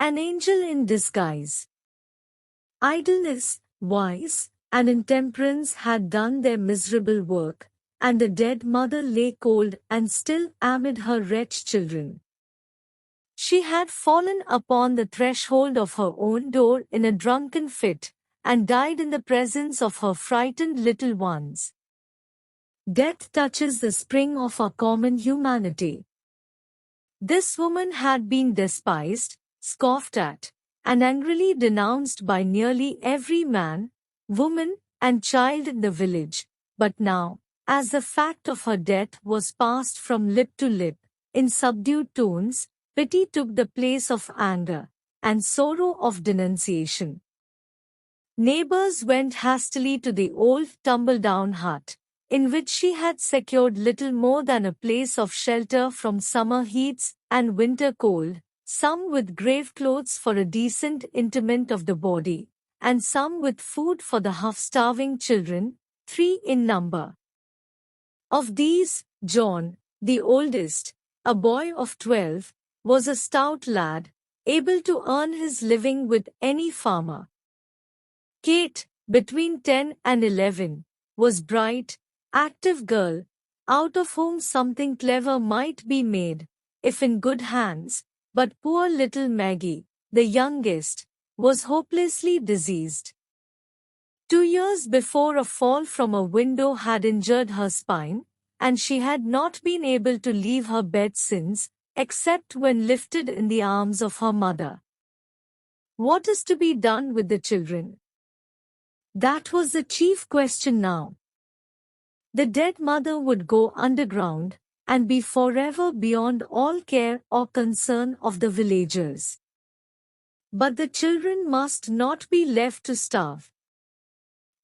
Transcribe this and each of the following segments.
An angel in disguise. Idleness, vice, and intemperance had done their miserable work, and the dead mother lay cold and still amid her wretched children. She had fallen upon the threshold of her own door in a drunken fit, and died in the presence of her frightened little ones. Death touches the spring of our common humanity. This woman had been despised, scoffed at, and angrily denounced by nearly every man, woman, and child in the village, but now, as the fact of her death was passed from lip to lip, in subdued tones, pity took the place of anger, and sorrow of denunciation. Neighbors went hastily to the old tumble-down hut, in which she had secured little more than a place of shelter from summer heats and winter cold, some with grave clothes for a decent interment of the body, and some with food for the half-starving children, 3 in number. Of these, John, the oldest, a boy of 12, was a stout lad, able to earn his living with any farmer. Kate, between 10 and 11, was bright, active girl, out of whom something clever might be made, if in good hands, but poor little Maggie, the youngest, was hopelessly diseased. 2 years before a fall from a window had injured her spine, and she had not been able to leave her bed since, except when lifted in the arms of her mother. What is to be done with the children? That was the chief question now. The dead mother would go underground, and be forever beyond all care or concern of the villagers. But the children must not be left to starve.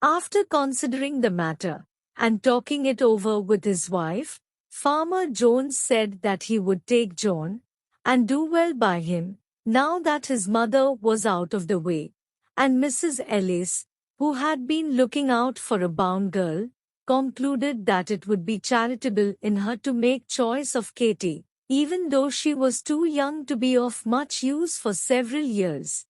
After considering the matter, and talking it over with his wife, Farmer Jones said that he would take John, and do well by him, now that his mother was out of the way, and Mrs. Ellis, who had been looking out for a bound girl, concluded that it would be charitable in her to make choice of Katy, even though she was too young to be of much use for several years.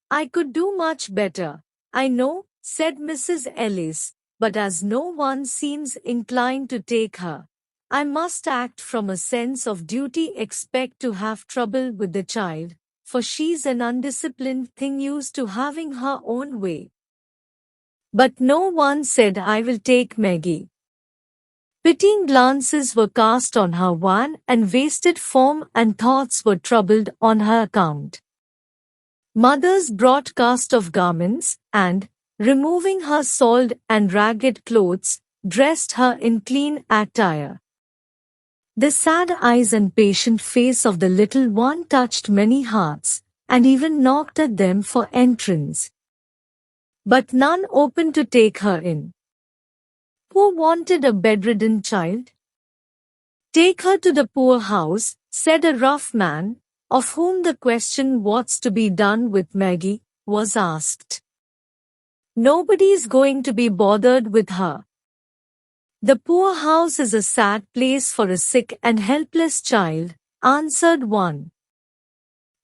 "I could do much better, I know," said Mrs. Ellis, "but as no one seems inclined to take her, I must act from a sense of duty, expect to have trouble with the child, for she's an undisciplined thing used to having her own way." But no one said, "I will take Maggie." Pitying glances were cast on her wan and wasted form, and thoughts were troubled on her account. Mothers brought cast off garments, and, removing her soiled and ragged clothes, dressed her in clean attire. The sad eyes and patient face of the little one touched many hearts, and even knocked at them for entrance. But none opened to take her in. Who wanted a bedridden child? "Take her to the poorhouse," said a rough man, of whom the question "what's to be done with Maggie" was asked. "Nobody's going to be bothered with her." "The poorhouse is a sad place for a sick and helpless child," answered one.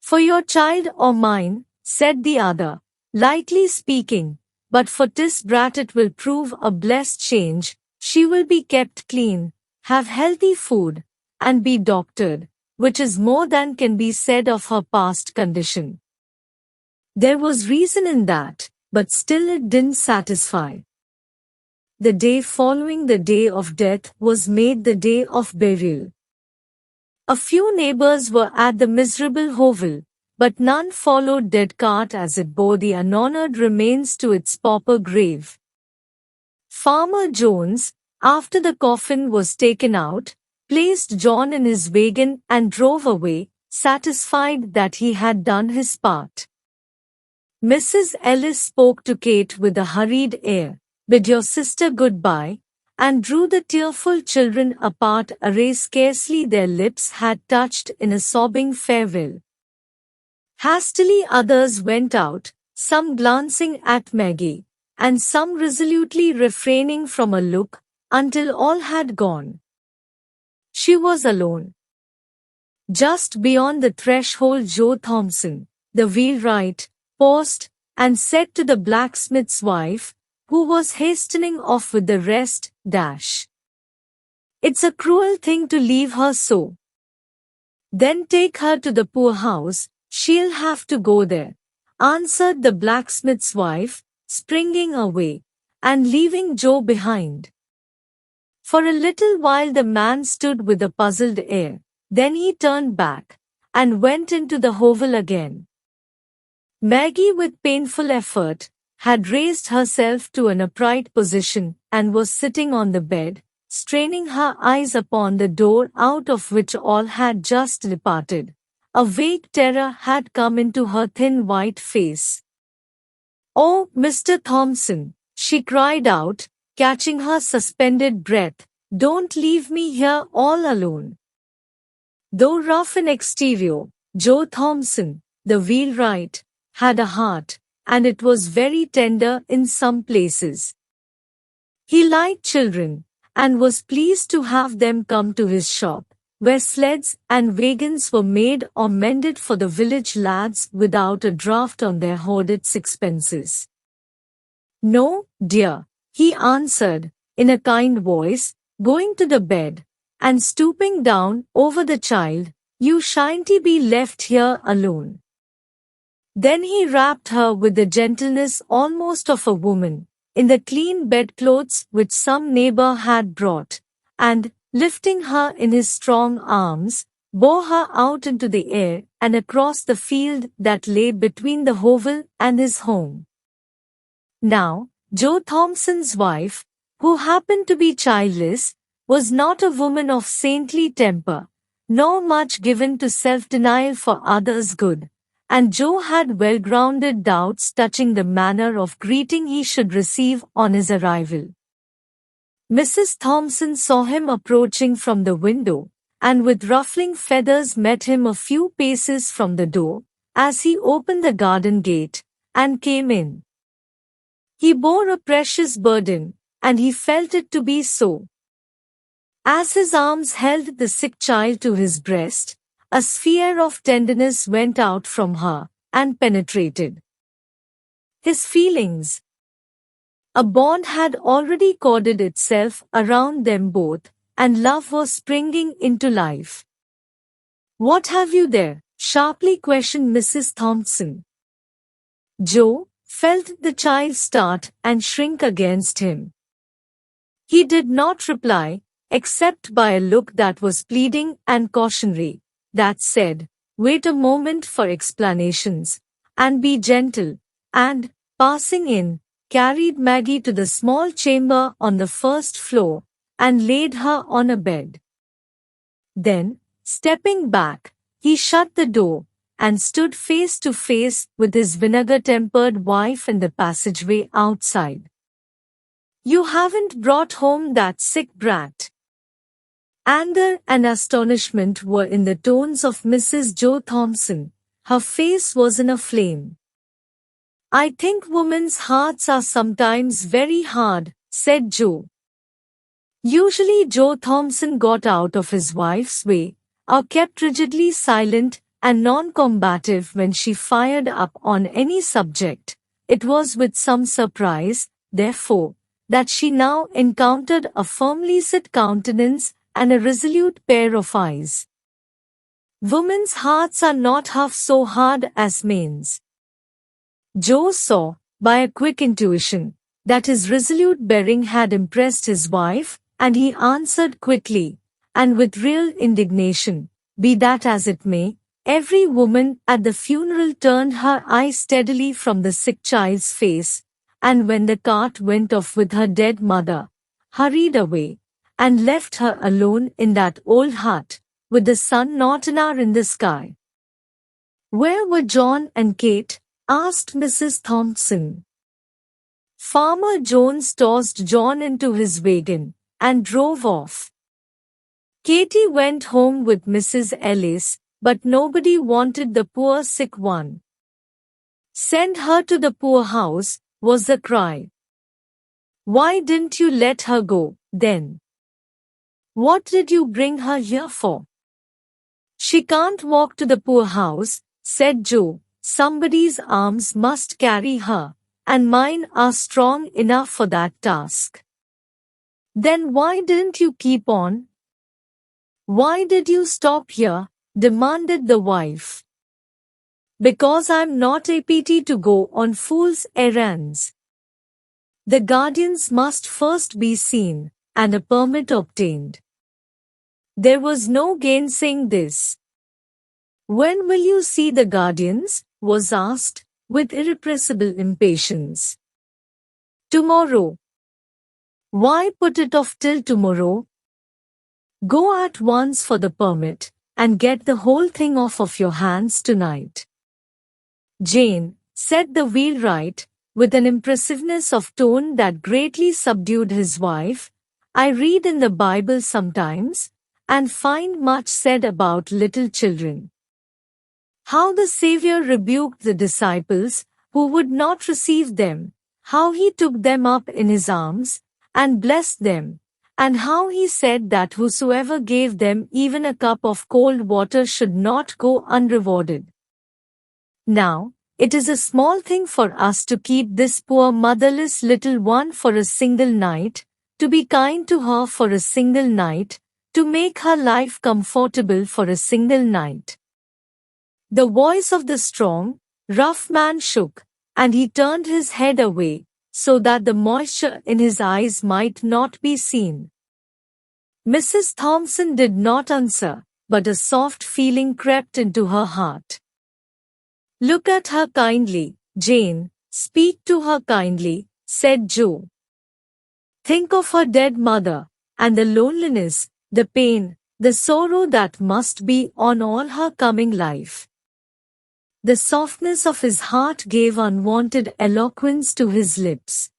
"For your child or mine," said the other, "lightly speaking, but for 'tis brat it will prove a blessed change. She will be kept clean, have healthy food, and be doctored, which is more than can be said of her past condition." There was reason in that, but still it didn't satisfy. The day following the day of death was made the day of burial. A few neighbors were at the miserable hovel, but none followed dead cart as it bore the unhonored remains to its pauper grave. Farmer Jones, after the coffin was taken out, placed John in his wagon and drove away, satisfied that he had done his part. Mrs. Ellis spoke to Kate with a hurried air, "Bid your sister good-bye," and drew the tearful children apart, array scarcely their lips had touched, in a sobbing farewell. Hastily others went out, some glancing at Maggie, and some resolutely refraining from a look, until all had gone. She was alone. Just beyond the threshold, Joe Thompson, the wheelwright, paused and said to the blacksmith's wife, who was hastening off with the rest, "It's a cruel thing to leave her so. Then take her to the poorhouse, she'll have to go there," answered the blacksmith's wife, springing away, and leaving Joe behind. For a little while the man stood with a puzzled air, then he turned back, and went into the hovel again. Maggie, with painful effort, had raised herself to an upright position, and was sitting on the bed, straining her eyes upon the door out of which all had just departed. A vague terror had come into her thin white face. "Oh, Mr. Thompson," she cried out, catching her suspended breath, "don't leave me here all alone." Though rough in exterior, Joe Thompson, the wheelwright, had a heart, and it was very tender in some places. He liked children, and was pleased to have them come to his shop, where sleds and wagons were made or mended for the village lads without a draft on their hoarded sixpences. "No, dear," he answered, in a kind voice, going to the bed, and stooping down over the child, "you shan't be left here alone." Then he wrapped her with the gentleness almost of a woman, in the clean bedclothes which some neighbor had brought, and, lifting her in his strong arms, bore her out into the air and across the field that lay between the hovel and his home. Now, Joe Thompson's wife, who happened to be childless, was not a woman of saintly temper, nor much given to self-denial for others' good, and Joe had well-grounded doubts touching the manner of greeting he should receive on his arrival. Mrs. Thompson saw him approaching from the window, and with ruffling feathers met him a few paces from the door, as he opened the garden gate, and came in. He bore a precious burden, and he felt it to be so. As his arms held the sick child to his breast, a sphere of tenderness went out from her, and penetrated his feelings. A bond had already corded itself around them both, and love was springing into life. "What have you there?" sharply questioned Mrs. Thompson. Joe felt the child start and shrink against him. He did not reply, except by a look that was pleading and cautionary, that said, "Wait a moment for explanations, and be gentle," and, passing in, carried Maggie to the small chamber on the first floor, and laid her on a bed. Then, stepping back, he shut the door, and stood face to face with his vinegar-tempered wife in the passageway outside. "You haven't brought home that sick brat?" Anger and astonishment were in the tones of Mrs. Joe Thompson. Her face was in a flame. "I think women's hearts are sometimes very hard," said Joe. Usually Joe Thompson got out of his wife's way, or kept rigidly silent and non-combative when she fired up on any subject. It was with some surprise, therefore, that she now encountered a firmly set countenance and a resolute pair of eyes. Women's hearts are not half so hard as men's. Joe saw, by a quick intuition, that his resolute bearing had impressed his wife, and he answered quickly, and with real indignation, "Be that as it may." Every woman at the funeral turned her eyes steadily from the sick child's face, and when the cart went off with her dead mother, hurried away, and left her alone in that old hut, with the sun not an hour in the sky. "Where were John and Kate?" asked Mrs. Thompson. Farmer Jones tossed John into his wagon, and drove off. Katie went home with Mrs. Ellis, but nobody wanted the poor sick one. "Send her to the poorhouse," was the cry. "Why didn't you let her go, then? What did you bring her here for? "She can't walk to the poorhouse," said Joe. "Somebody's arms must carry her, and mine are strong enough for that task." "Then why didn't you keep on? Why did you stop here?" demanded the wife. "Because I'm not a pity to go on fool's errands. The guardians must first be seen, and a permit obtained." There was no gainsaying this. "When will you see the guardians?" was asked, with irrepressible impatience. "Tomorrow." "Why put it off till tomorrow? Go at once for the permit, and get the whole thing off of your hands tonight." "Jane," said the wheelwright, with an impressiveness of tone that greatly subdued his wife, "I read in the Bible sometimes, and find much said about little children. How the Savior rebuked the disciples who would not receive them, how he took them up in his arms, and blessed them, and how he said that whosoever gave them even a cup of cold water should not go unrewarded. Now, it is a small thing for us to keep this poor motherless little one for a single night, to be kind to her for a single night, to make her life comfortable for a single night." The voice of the strong, rough man shook, and he turned his head away, so that the moisture in his eyes might not be seen. Mrs. Thompson did not answer, but a soft feeling crept into her heart. "Look at her kindly, Jane, speak to her kindly," said Joe. "Think of her dead mother, and the loneliness, the pain, the sorrow that must be on all her coming life." The softness of his heart gave unwonted eloquence to his lips.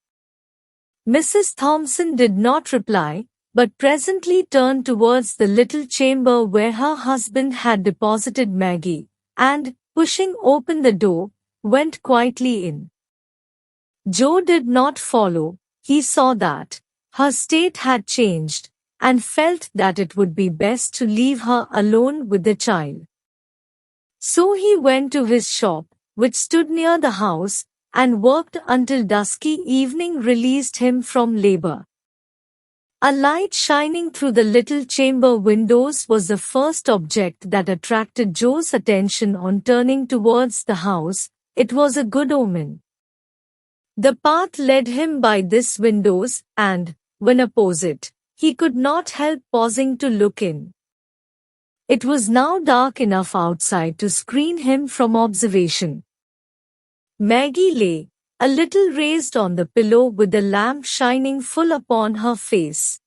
Mrs. Thompson did not reply, but presently turned towards the little chamber where her husband had deposited Maggie, and, pushing open the door, went quietly in. Joe did not follow. He saw that her state had changed, and felt that it would be best to leave her alone with the child. So he went to his shop, which stood near the house, and worked until dusky evening released him from labor. A light shining through the little chamber windows was the first object that attracted Joe's attention on turning towards the house. It was a good omen. The path led him by these windows, and, when opposite, he could not help pausing to look in. It was now dark enough outside to screen him from observation. Maggie lay, a little raised on the pillow with the lamp shining full upon her face.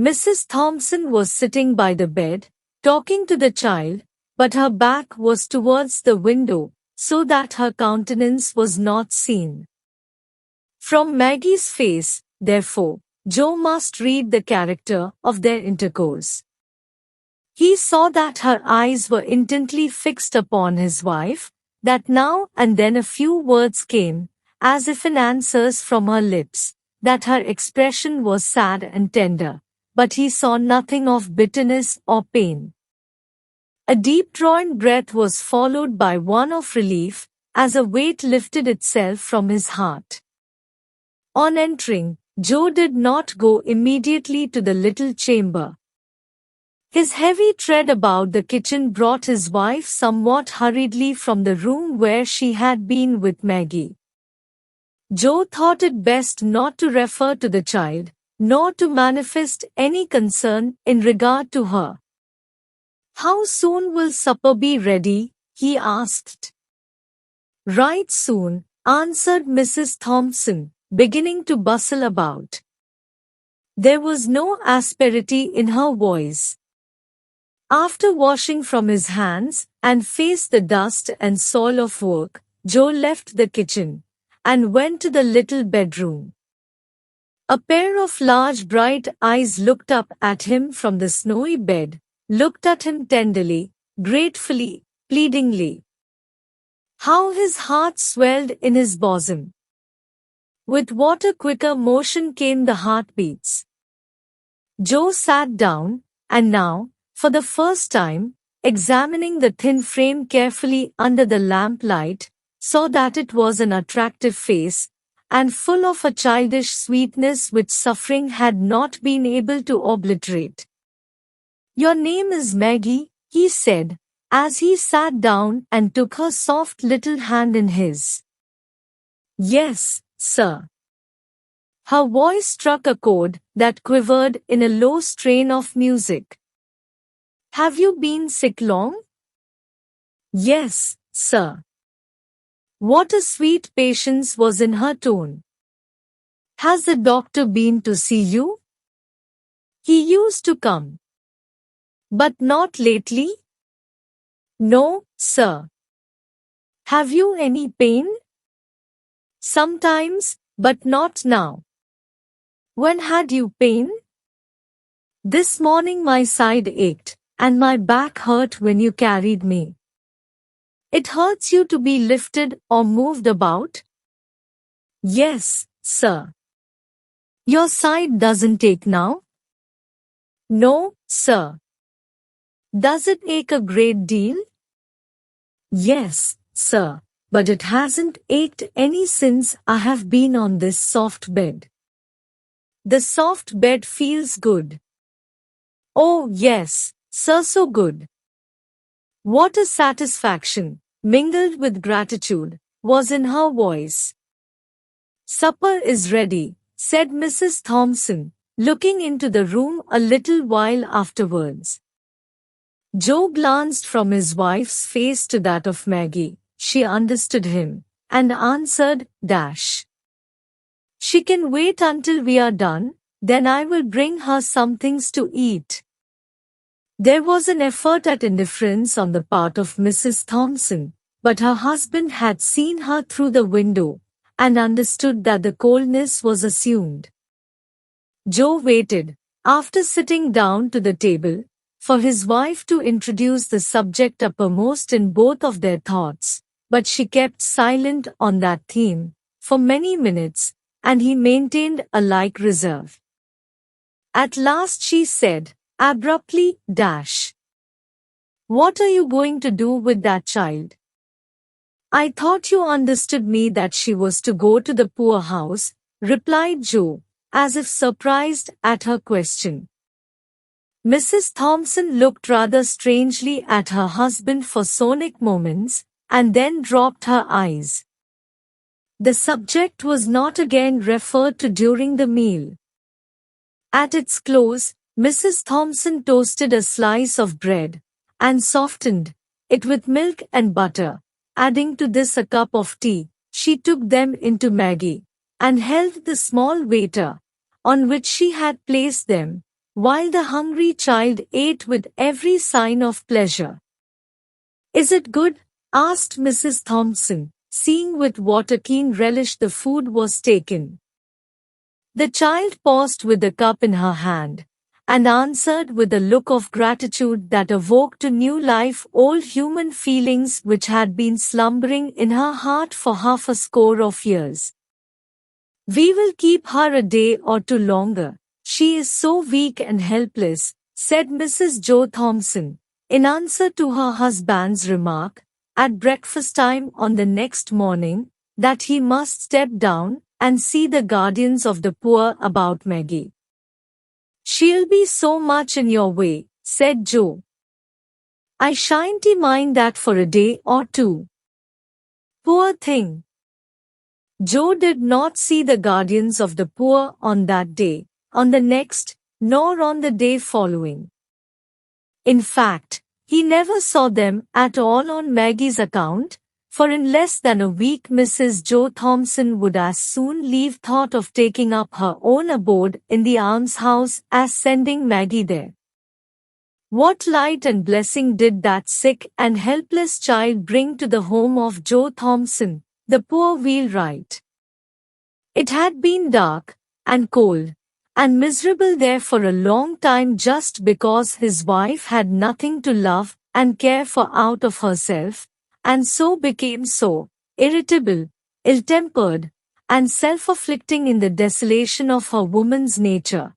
Mrs. Thompson was sitting by the bed, talking to the child, but her back was towards the window, so that her countenance was not seen. From Maggie's face, therefore, Joe must read the character of their intercourse. He saw that her eyes were intently fixed upon his wife, that now and then a few words came, as if in answers from her lips, that her expression was sad and tender, but he saw nothing of bitterness or pain. A deep-drawn breath was followed by one of relief, as a weight lifted itself from his heart. On entering, Joe did not go immediately to the little chamber. His heavy tread about the kitchen brought his wife somewhat hurriedly from the room where she had been with Maggie. Joe thought it best not to refer to the child, nor to manifest any concern in regard to her. "How soon will supper be ready?" he asked. "Right soon," answered Mrs. Thompson, beginning to bustle about. There was no asperity in her voice. After washing from his hands and face the dust and soil of work, Joe left the kitchen and went to the little bedroom. A pair of large bright eyes looked up at him from the snowy bed, looked at him tenderly, gratefully, pleadingly. How his heart swelled in his bosom! With what a quicker motion came the heartbeats. Joe sat down, and now, for the first time, examining the thin frame carefully under the lamplight, saw that it was an attractive face, and full of a childish sweetness which suffering had not been able to obliterate. "Your name is Maggie," he said, as he sat down and took her soft little hand in his. "Yes, sir." Her voice struck a chord that quivered in a low strain of music. "Have you been sick long?" "Yes, sir." What a sweet patience was in her tone. "Has the doctor been to see you?" "He used to come." "But not lately?" "No, sir." "Have you any pain?" "Sometimes, but not now." "When had you pain?" "This morning my side ached, and my back hurt when you carried me." "It hurts you to be lifted or moved about?" "Yes, sir." "Your side doesn't ache now?" "No, sir." "Does it ache a great deal?" "Yes, sir, but it hasn't ached any since I have been on this soft bed." "The soft bed feels good." "Oh, yes, sir, so good." What a satisfaction, mingled with gratitude, was in her voice. "Supper is ready," said Mrs. Thompson, looking into the room a little while afterwards. Joe glanced from his wife's face to that of Maggie. She understood him, and answered, "Dash. She can wait until we are done, then I will bring her some things to eat." There was an effort at indifference on the part of Mrs. Thompson, but her husband had seen her through the window, and understood that the coldness was assumed. Joe waited, after sitting down to the table, for his wife to introduce the subject uppermost in both of their thoughts, but she kept silent on that theme, for many minutes, and he maintained a like reserve. At last she said, abruptly, "Dash. What are you going to do with that child?" "I thought you understood me that she was to go to the poorhouse," replied Joe, as if surprised at her question. Mrs. Thompson looked rather strangely at her husband for sonic moments, and then dropped her eyes. The subject was not again referred to during the meal. At its close, Mrs. Thompson toasted a slice of bread, and softened it with milk and butter. Adding to this a cup of tea, she took them into Maggie, and held the small waiter, on which she had placed them, while the hungry child ate with every sign of pleasure. "Is it good?" asked Mrs. Thompson, seeing with what a keen relish the food was taken. The child paused with the cup in her hand, and answered with a look of gratitude that awoke to new life old human feelings which had been slumbering in her heart for half a score of years. "We will keep her a day or two longer. She is so weak and helpless," said Mrs. Joe Thompson, in answer to her husband's remark, at breakfast time on the next morning, that he must step down and see the guardians of the poor about Maggie. "She'll be so much in your way," said Joe. "I shan't mind that for a day or two." Poor thing. Joe did not see the guardians of the poor on that day, on the next, nor on the day following. In fact, he never saw them at all on Maggie's account, for in less than a week Mrs. Joe Thompson would as soon leave thought of taking up her own abode in the almshouse as sending Maggie there. What light and blessing did that sick and helpless child bring to the home of Joe Thompson, the poor wheelwright? It had been dark, and cold, and miserable there for a long time just because his wife had nothing to love and care for out of herself, and so became so irritable, ill-tempered, and self-afflicting in the desolation of her woman's nature.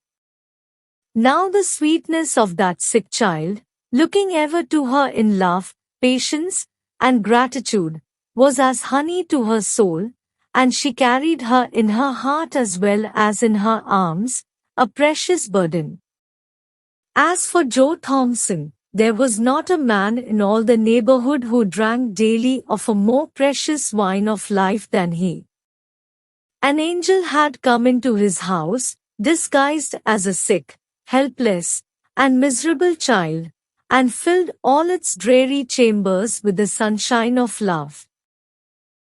Now the sweetness of that sick child, looking ever to her in love, patience, and gratitude, was as honey to her soul, and she carried her in her heart as well as in her arms, a precious burden. As for Joe Thompson, there was not a man in all the neighborhood who drank daily of a more precious wine of life than he. An angel had come into his house, disguised as a sick, helpless, and miserable child, and filled all its dreary chambers with the sunshine of love.